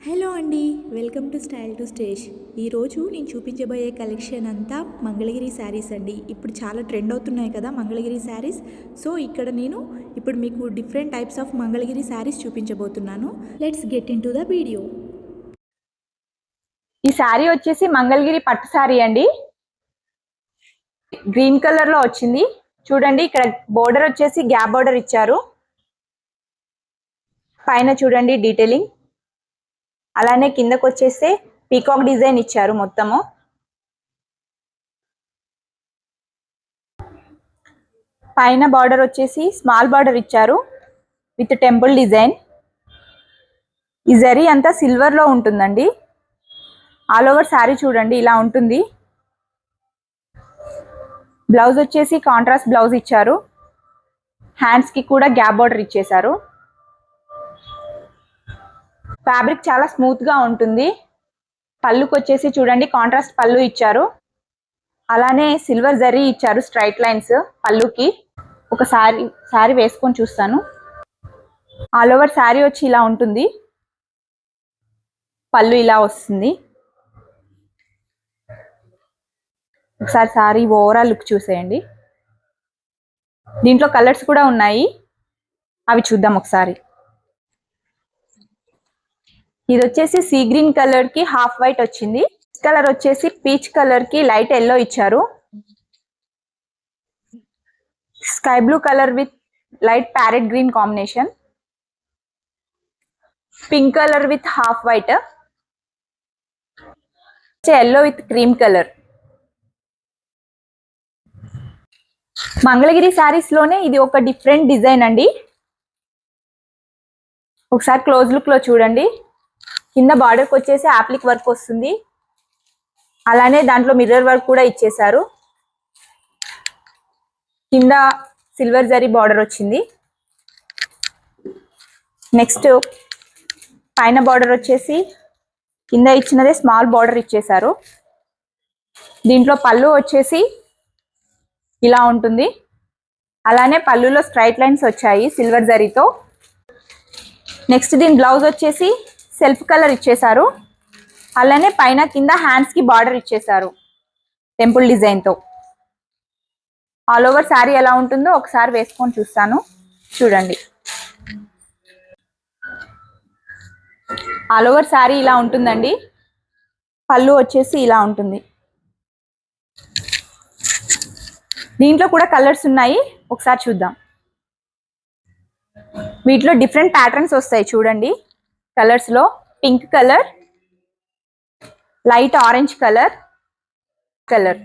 Hello అండి, welcome to style to stage. ఈరోజు నేను చూపించబోయే కలెక్షన్ అంతా మంగళగిరి శారీస్ అండి. ఇప్పుడు చాలా ట్రెండ్ అవుతున్నాయి కదా మంగళగిరి శారీస్. సో ఇక్కడ నేను ఇప్పుడు మీకు different types of Mangalagiri sarees చూపించబోతున్నాను. Let's get in to the video. ఈ శారీ వచ్చేసి మంగళగిరి పట్టు శారీ అండి. గ్రీన్ కలర్ లో వచ్చింది. చూడండి, ఇక్కడ బోర్డర్ వచ్చేసి గ్యాప్ బోర్డర్ ఇచ్చారు. పైన చూడండి డీటెయిలింగ్. అలానే కిందకు వచ్చేస్తే పీకాక్ డిజైన్ ఇచ్చారు మొత్తము. పైన బార్డర్ వచ్చేసి స్మాల్ బార్డర్ ఇచ్చారు విత్ టెంపుల్ డిజైన్. ఈ జరీ అంతా సిల్వర్ లో ఉంటుందండి. ఆల్ ఓవర్ శారీ చూడండి ఇలా ఉంటుంది. బ్లౌజ్ వచ్చేసి కాంట్రాస్ట్ బ్లౌజ్ ఇచ్చారు. హ్యాండ్స్ కి కూడా గ్యాప్ బార్డర్ ఇచ్చేసారు. ఫ్యాబ్రిక్ చాలా స్మూత్ గా ఉంటుంది. పళ్ళుకి వచ్చేసి చూడండి కాంట్రాస్ట్ పళ్ళు ఇచ్చారు. అలానే సిల్వర్ జరీ ఇచ్చారు స్ట్రైట్ లైన్స్ పళ్ళుకి. ఒక శారీ వేసుకొని చూస్తాను. ఆల్ ఓవర్ శారీ వచ్చి ఇలా ఉంటుంది. పళ్ళు ఇలా వస్తుంది. ఒకసారి శారీ ఓవరాల్ లుక్ చూసేయండి. దీంట్లో కలర్స్ కూడా ఉన్నాయి, అవి చూద్దాం ఒకసారి. ఇది వచ్చేసి సీ గ్రీన్ కలర్ కి హాఫ్ వైట్ వచ్చింది. కలర్ వచ్చేసి పీచ్ కలర్ కి లైట్ ఎల్లో ఇచ్చారు. Sky blue colour with light parrot green combination. Pink colour with half white. Yellow with cream colour. Mangalagiri saris లోనే ఇది ఒక డిఫరెంట్ డిజైన్ అండి. ఒకసారి క్లోజ్ లుక్ లో చూడండి. కింద బార్డర్కి వచ్చేసి యాప్లిక్ వర్క్ వస్తుంది. అలానే దాంట్లో మిర్రర్ వర్క్ కూడా ఇచ్చేసారు. కింద సిల్వర్ జరీ బార్డర్ వచ్చింది. నెక్స్ట్ పైన బార్డర్ వచ్చేసి కింద ఇచ్చినదే స్మాల్ బార్డర్ ఇచ్చేసారు. దీంట్లో పళ్ళు వచ్చేసి ఇలా ఉంటుంది. అలానే పళ్ళులో స్ట్రైట్ లైన్స్ వచ్చాయి సిల్వర్ జరీతో. నెక్స్ట్ దీని బ్లౌజ్ వచ్చేసి సెల్ఫ్ కలర్ ఇచ్చేసారు. అలానే పైన కింద హ్యాండ్స్ కి బార్డర్ ఇచ్చేసారు టెంపుల్ డిజైన్ తో. ఆల్ ఓవర్ శారీ ఎలా ఉంటుందో ఒకసారి వేసుకొని చూస్తాను, చూడండి. ఆల్ ఓవర్ శారీ ఇలా ఉంటుందండి. పళ్ళు వచ్చేసి ఇలా ఉంటుంది. దీంట్లో కూడా కలర్స్ ఉన్నాయి, ఒకసారి చూద్దాం. వీటిలో డిఫరెంట్ ప్యాటర్న్స్ వస్తాయి చూడండి. కలర్స్ లో pink colour, light orange colour.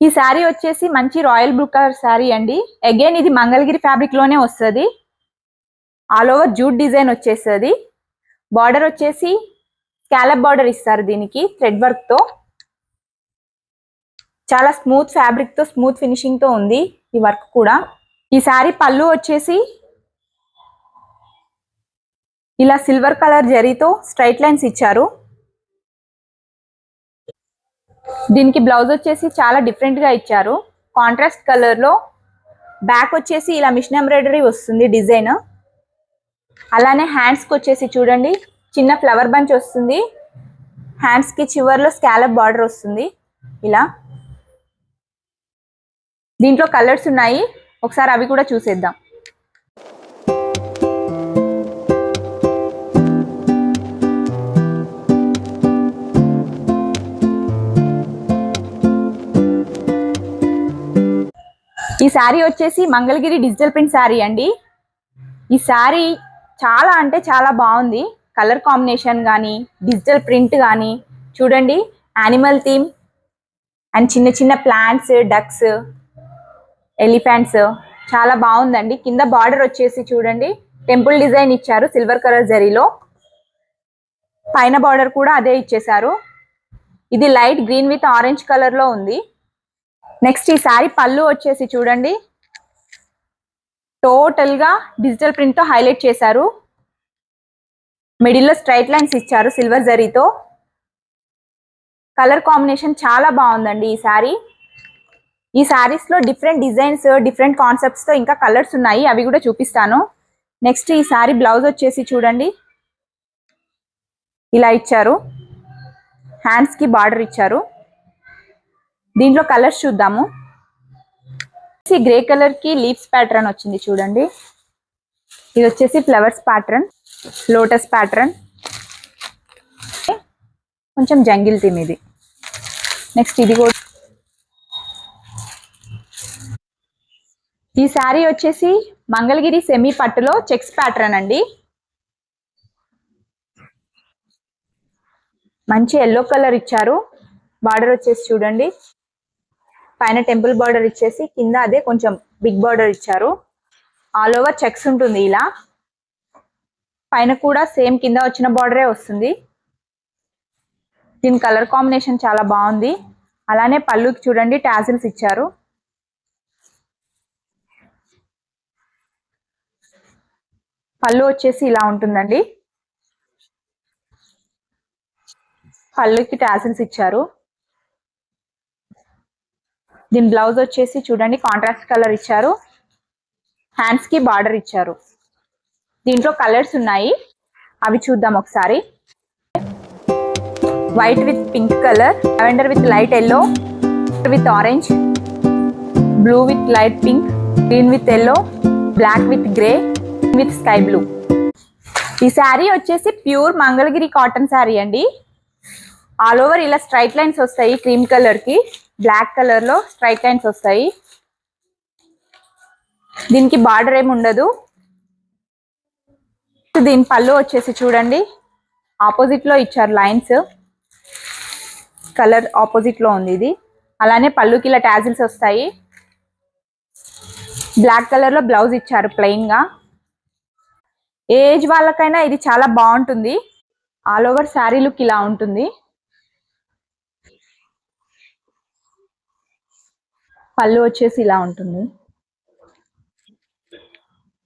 ఈ శారీ వచ్చేసి మంచి రాయల్ బ్లూ కలర్ శారీ అండి. అగైన్ ఇది మంగళగిరి ఫ్యాబ్రిక్ లోనే వస్తుంది. ఆల్ ఓవర్ జూట్ డిజైన్ వచ్చేస్తుంది. బార్డర్ వచ్చేసి స్కాలప్ బార్డర్ ఇస్తారు దీనికి థ్రెడ్ వర్క్ తో. చాలా స్మూత్ ఫ్యాబ్రిక్ తో, స్మూత్ ఫినిషింగ్ తో ఉంది ఈ వర్క్ కూడా. ఈ శారీ పళ్ళు వచ్చేసి ఇలా సిల్వర్ కలర్ జరీతో స్ట్రైట్ లైన్స్ ఇచ్చారు. దీనికి బ్లౌజ్ వచ్చేసి చాలా డిఫరెంట్ గా ఇచ్చారు. కాంట్రాస్ట్ కలర్ లో బ్యాక్ వచ్చేసి ఇలా మిషన్ ఎంబ్రాయిడరీ వస్తుంది డిజైన్. అలానే హ్యాండ్స్ కి వచ్చేసి చూడండి చిన్న ఫ్లవర్ బంచ్ వస్తుంది. హ్యాండ్స్ కి చివర్లో స్కాలప్ బార్డర్ వస్తుంది ఇలా. దీంట్లో కలర్స్ ఉన్నాయి, ఒకసారి అవి కూడా చూసేద్దాం. ఈ శారీ వచ్చేసి మంగళగిరి డిజిటల్ ప్రింట్ శారీ అండి. ఈ శారీ చాలా అంటే చాలా బాగుంది. కలర్ కాంబినేషన్ కానీ, డిజిటల్ ప్రింట్ కానీ చూడండి. యానిమల్ థీమ్ అండ్ చిన్న చిన్న ప్లాంట్స్, డక్స్, ఎలిఫెంట్స్ చాలా బాగుందండి. కింద బార్డర్ వచ్చేసి చూడండి టెంపుల్ డిజైన్ ఇచ్చారు సిల్వర్ కలర్ జరీలో. పైన బార్డర్ కూడా అదే ఇచ్చేసారు. ఇది light green with orange colour లో ఉంది. నెక్స్ట్ ఈ శారీ పళ్ళు వచ్చేసి చూడండి టోటల్ గా డిజిటల్ ప్రింట్ తో హైలైట్ చేశారు. మిడిల్ లో స్ట్రైట్ లైన్స్ ఇచ్చారు సిల్వర్ జరీతో. కలర్ కాంబినేషన్ చాలా బాగుందండి ఈ శారీ. ఈ శారీస్ లో డిఫరెంట్ డిజైన్స్, డిఫరెంట్ కాన్సెప్ట్స్ తో ఇంకా కలర్స్ ఉన్నాయి, అవి కూడా చూపిస్తాను. నెక్స్ట్ ఈ శారీ బ్లౌజ్ వచ్చేసి చూడండి ఇలా ఇచ్చారు, హ్యాండ్స్ కి బార్డర్ ఇచ్చారు. దీంట్లో కలర్స్ చూద్దాము. గ్రే కలర్ కి లీవ్స్ ప్యాటర్న్ వచ్చింది చూడండి. ఇది వచ్చేసి ఫ్లవర్స్ ప్యాటర్న్, లోటస్ ప్యాటర్న్, కొంచెం జంగిల్ థీమ్ ఇది. నెక్స్ట్ ఇది కూడా. ఈ శారీ వచ్చేసి మంగళగిరి సెమీ పట్టులో చెక్స్ ప్యాటర్న్ అండి. మంచి ఎల్లో కలర్ ఇచ్చారు. బార్డర్ వచ్చేసి చూడండి, పైన టెంపుల్ బార్డర్ ఇచ్చేసి కింద అదే కొంచెం బిగ్ బార్డర్ ఇచ్చారు. ఆల్ ఓవర్ చెక్స్ ఉంటుంది ఇలా. పైన కూడా సేమ్ కింద వచ్చిన బార్డరే వస్తుంది. దీని కలర్ కాంబినేషన్ చాలా బాగుంది. అలానే పళ్ళుకి చూడండి టాజిల్స్ ఇచ్చారు. పళ్ళు వచ్చేసి ఇలా ఉంటుందండి. పళ్ళుకి టాజిల్స్ ఇచ్చారు. దీని బ్లౌజ్ వచ్చేసి చూడండి కాంట్రాస్ట్ కలర్ ఇచ్చారు. హ్యాండ్స్ కి బార్డర్ ఇచ్చారు. దీంట్లో కలర్స్ ఉన్నాయి, అవి చూద్దాం ఒకసారి. White with pink colour, lavender with light yellow, with orange, blue with light pink, green with yellow, black with grey with sky blue. ఈ శారీ వచ్చేసి ప్యూర్ మంగళగిరి కాటన్ శారీ అండి. ఆల్ ఓవర్ ఇలా స్ట్రైట్ లైన్స్ వస్తాయి. క్రీమ్ కలర్ కి black colour లో straight lines వస్తాయి. దీనికి border ఏమి ఉండదు. దీని పళ్ళు వచ్చేసి చూడండి ఆపోజిట్ లో ఇచ్చారు లైన్స్, కలర్ ఆపోజిట్ లో ఉంది ఇది. అలానే పళ్ళుకి ఇలా టాజిల్స్ వస్తాయి. బ్లాక్ కలర్ లో బ్లౌజ్ ఇచ్చారు ప్లెయిన్ గా. ఏ ఏజ్ వాళ్ళకైనా ఇది చాలా బాగుంటుంది. ఆల్ ఓవర్ శారీ లుక్ ఇలా ఉంటుంది. పళ్ళు వచ్చేసి ఇలా ఉంటుంది.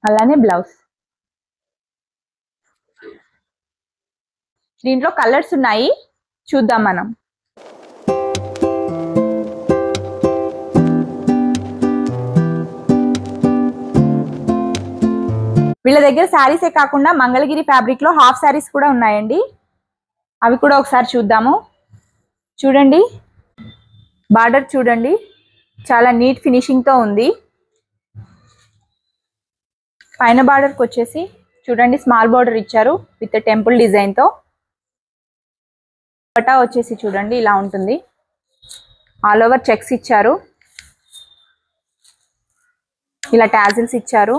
అలానే బ్లౌజ్. దీంట్లో కలర్స్ ఉన్నాయి, చూద్దాం మనం. వీళ్ళ దగ్గర శారీసే కాకుండా మంగళగిరి ఫ్యాబ్రిక్ లో హాఫ్ శారీస్ కూడా ఉన్నాయండి. అవి కూడా ఒకసారి చూద్దాము. చూడండి బార్డర్ చూడండి చాలా నీట్ ఫినిషింగ్ తో ఉంది. పైన బార్డర్కి వచ్చేసి చూడండి స్మాల్ బార్డర్ ఇచ్చారు విత్ టెంపుల్ డిజైన్ తో. పటా వచ్చేసి చూడండి ఇలా ఉంటుంది. ఆల్ ఓవర్ చెక్స్ ఇచ్చారు. ఇలా టాజిల్స్ ఇచ్చారు.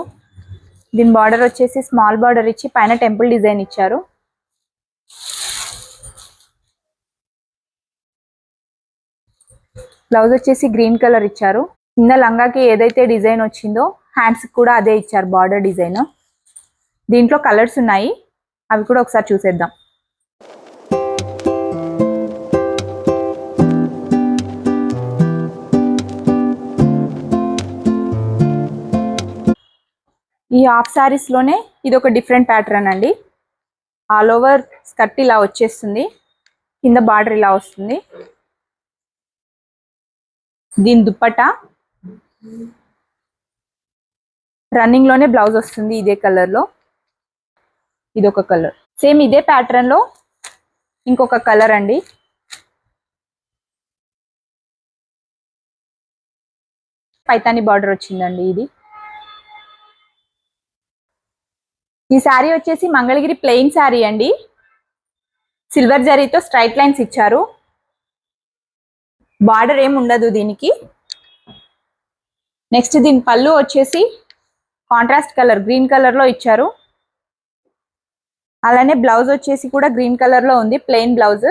దీని బార్డర్ వచ్చేసి స్మాల్ బార్డర్ ఇచ్చి పైన టెంపుల్ డిజైన్ ఇచ్చారు. బ్లౌజ్ వచ్చేసి గ్రీన్ కలర్ ఇచ్చారు. కింద లంగాకి ఏదైతే డిజైన్ వచ్చిందో హ్యాండ్స్ కూడా అదే ఇచ్చారు బార్డర్ డిజైన్. దీంట్లో కలర్స్ ఉన్నాయి, అవి కూడా ఒకసారి చూసేద్దాం. ఈ హాఫ్ శారీస్ లోనే ఇది ఒక డిఫరెంట్ ప్యాటర్న్ అండి. ఆల్ ఓవర్ స్కర్ట్ ఇలా వచ్చేస్తుంది, కింద బార్డర్ ఇలా వస్తుంది. దీని దుప్పట రన్నింగ్ లోనే బ్లౌజ్ వస్తుంది ఇదే కలర్ లో. ఇది ఒక కలర్. సేమ్ ఇదే ప్యాటర్న్ లో ఇంకొక కలర్ అండి. పైతాని బార్డర్ వచ్చిందండి ఇది. ఈ శారీ వచ్చేసి మంగళగిరి ప్లెయిన్ శారీ అండి. సిల్వర్ జరీతో స్ట్రైట్ లైన్స్ ఇచ్చారు. బార్డర్ ఏమి ఉండదు దీనికి. నెక్స్ట్ దీని పళ్ళు వచ్చేసి కాంట్రాస్ట్ కలర్ గ్రీన్ కలర్ లో ఇచ్చారు. అలానే బ్లౌజ్ వచ్చేసి కూడా గ్రీన్ కలర్ లో ఉంది, ప్లెయిన్ బ్లౌజ్.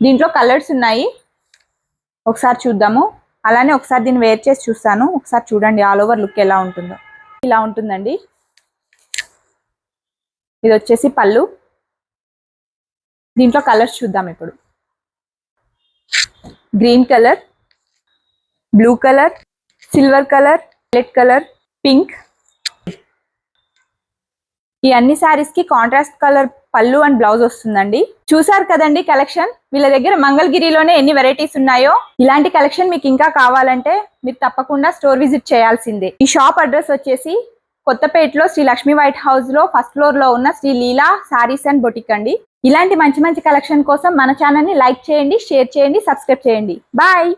దీంట్లో కలర్స్ ఉన్నాయి, ఒకసారి చూద్దాము. అలానే ఒకసారి దీన్ని వేర్ చేసి చూస్తాను. ఒకసారి చూడండి ఆల్ ఓవర్ లుక్ ఎలా ఉంటుందో. ఇలా ఉంటుందండి. ఇది వచ్చేసి పళ్ళు. దీంట్లో కలర్స్ చూద్దాం ఇప్పుడు. Green colour, blue colour, silver colour, violet colour, pink, ఈ అన్ని శారీస్ కి కాంట్రాస్ట్ కలర్ పళ్ళు అండ్ బ్లౌజ్ వస్తుందండి. చూసారు కదండి కలెక్షన్. వీళ్ళ దగ్గర మంగళగిరిలోనే ఎన్ని వెరైటీస్ ఉన్నాయో. ఇలాంటి కలెక్షన్ మీకు ఇంకా కావాలంటే మీరు తప్పకుండా స్టోర్ విజిట్ చేయాల్సిందే. ఈ షాప్ అడ్రస్ వచ్చేసి కొత్తపేటలో శ్రీ లక్ష్మీ వైట్ హౌస్ లో ఫస్ట్ ఫ్లోర్ లో ఉన్న శ్రీ లీలా శారీస్ అండ్ బొటిక్ అండి. ఇలాంటి మంచి మంచి కలెక్షన్ కోసం మన ఛానల్ ని లైక్ చేయండి, షేర్ చేయండి, సబ్స్క్రైబ్ చేయండి. బాయ్.